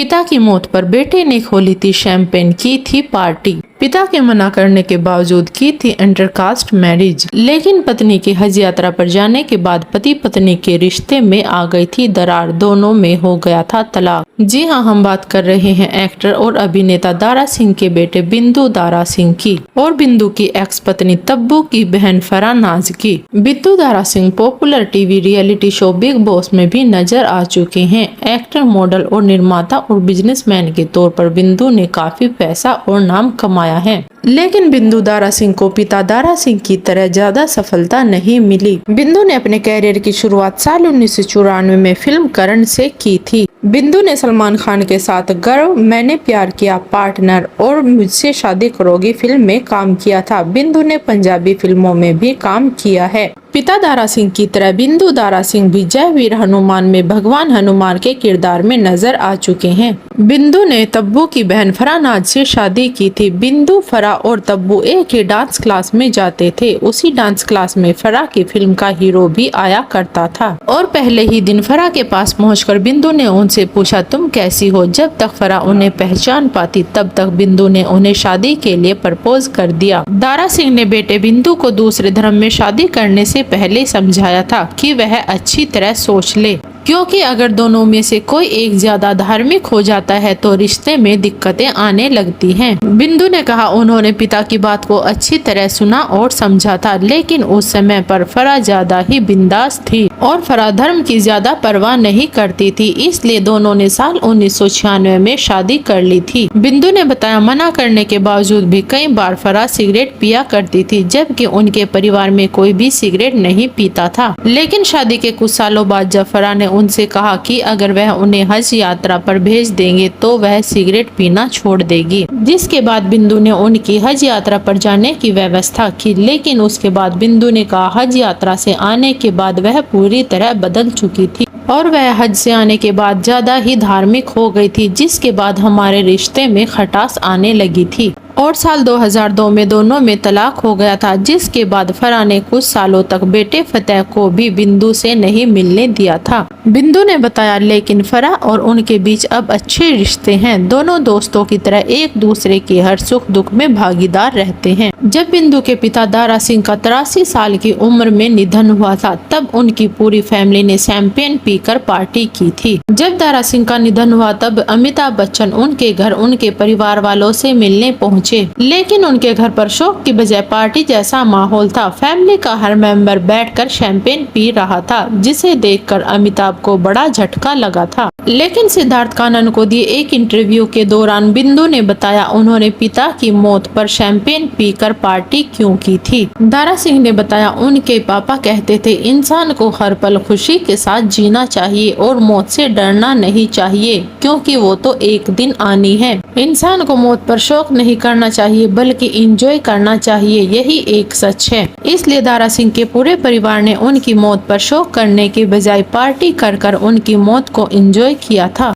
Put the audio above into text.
पिता की मौत पर बेटे ने खोली थी शैंपेन की थी पार्टी। पिता के मना करने के बावजूद की थी इंटरकास्ट मैरिज, लेकिन पत्नी की हज यात्रा पर जाने के बाद पति पत्नी के रिश्ते में आ गई थी दरार, दोनों में हो गया था तलाक। जी हाँ, हम बात कर रहे हैं एक्टर और अभिनेता दारा सिंह के बेटे बिंदु दारा सिंह की और बिंदु की एक्स पत्नी तब्बू की बहन फराह नाज की। बिंदु Dara Singh popular TV reality show big boss में भी नजर आ चुके हैं। एक्टर, मॉडल और निर्माता और बिजनेसमैन के तौर पर बिंदु ने काफी पैसा और नाम कमाया है, लेकिन बिंदु दारा सिंह को पिता दारा सिंह की तरह ज्यादा सफलता नहीं मिली। बिंदु ने अपने कैरियर की शुरुआत साल 1994 में फिल्म करण से की थी। बिंदु ने सलमान खान के साथ गर्व, मैंने प्यार किया, पार्टनर और मुझसे शादी करोगी फिल्म में काम किया था। बिंदु ने पंजाबी फिल्मों में भी काम किया है। पिता दारा सिंह की तरह बिंदु दारा सिंह भी जय वीर हनुमान में भगवान हनुमान के किरदार में नजर आ चुके हैं। बिंदु ने तब्बू की बहन फराह नाज से शादी की थी। बिंदु, फराह और तब्बू एक ही डांस क्लास में जाते थे। उसी डांस क्लास में फराह की फिल्म का हीरो भी आया करता था और पहले ही दिन फराह के पास पहुंचकर बिंदु ने उनसे पूछा, तुम कैसी हो? जब तक फराह उन्हें पहचान पाती तब तक बिंदु ने उन्हें शादी के लिए प्रपोज कर दिया। दारा सिंह ने बेटे बिंदु को दूसरे धर्म में शादी करने से पहले समझाया था कि वह अच्छी तरह सोच ले, क्योंकि अगर दोनों में से कोई एक ज्यादा धार्मिक हो जाता है तो रिश्ते में दिक्कतें आने लगती हैं। बिंदु ने कहा, उन्होंने पिता की बात को अच्छी तरह सुना और समझा था, लेकिन उस समय पर फराह ज्यादा ही बिंदास थी और फराह धर्म की ज्यादा परवाह नहीं करती थी, इसलिए दोनों ने साल 1996 में शादी कर ली थी। बिंदु ने बताया, मना करने के बावजूद भी कई बार फराह सिगरेट पिया करती थी, जबकि उनके परिवार में कोई भी सिगरेट नहीं पीता था। लेकिन शादी के कुछ सालों बाद जब फराह ने उनसे कहा कि अगर वह उन्हें हज यात्रा पर भेज देंगे तो वह सिगरेट पीना छोड़ देगी, जिसके बाद बिंदु ने उनकी हज यात्रा पर जाने की व्यवस्था की। लेकिन उसके बाद बिंदु ने कहा, हज यात्रा से आने के बाद वह पूरी तरह बदल चुकी थी और वह हज से आने के बाद ज्यादा ही धार्मिक हो गई थी, जिसके बाद हमारे रिश्ते में खटास आने लगी थी और साल 2002 में दोनों में तलाक हो गया था, जिसके बाद फराह ने कुछ सालों तक बेटे फतेह को भी बिंदु से नहीं मिलने दिया था। बिंदु ने बताया, लेकिन फराह और उनके बीच अब अच्छे रिश्ते हैं। दोनों दोस्तों की तरह एक दूसरे के हर सुख दुख में भागीदार रहते हैं। जब बिंदु के पिता दारा सिंह का 83 साल की उम्र में निधन हुआ था, तब उनकी पूरी फैमिली ने शैंपेन पीकर पार्टी की थी। जब दारा सिंह का निधन हुआ तब अमिताभ बच्चन उनके घर उनके परिवार वालों से मिलने पहुंचे, लेकिन उनके घर पर शोक की बजाय पार्टी जैसा माहौल था। फैमिली का हर मेंबर बैठकर शैंपेन पी रहा था, जिसे देखकर अमिताभ को बड़ा झटका लगा था। लेकिन सिद्धार्थ कानन को दिए एक इंटरव्यू के दौरान बिंदु ने बताया, उन्होंने पिता की मौत पर शैंपेन पीकर पार्टी क्यों की थी। दारा सिंह ने बताया, उनके पापा कहते थे, इंसान को हर पल खुशी के साथ जीना चाहिए और मौत से डरना नहीं चाहिए, क्योंकि वो तो एक दिन आनी है। इंसान को मौत पर शौक नहीं करना चाहिए बल्कि एंजॉय करना चाहिए, यही एक सच है। इसलिए दारा सिंह के पूरे परिवार ने उनकी मौत पर शोक करने के बजाय पार्टी कर उनकी मौत को एंजॉय किया था।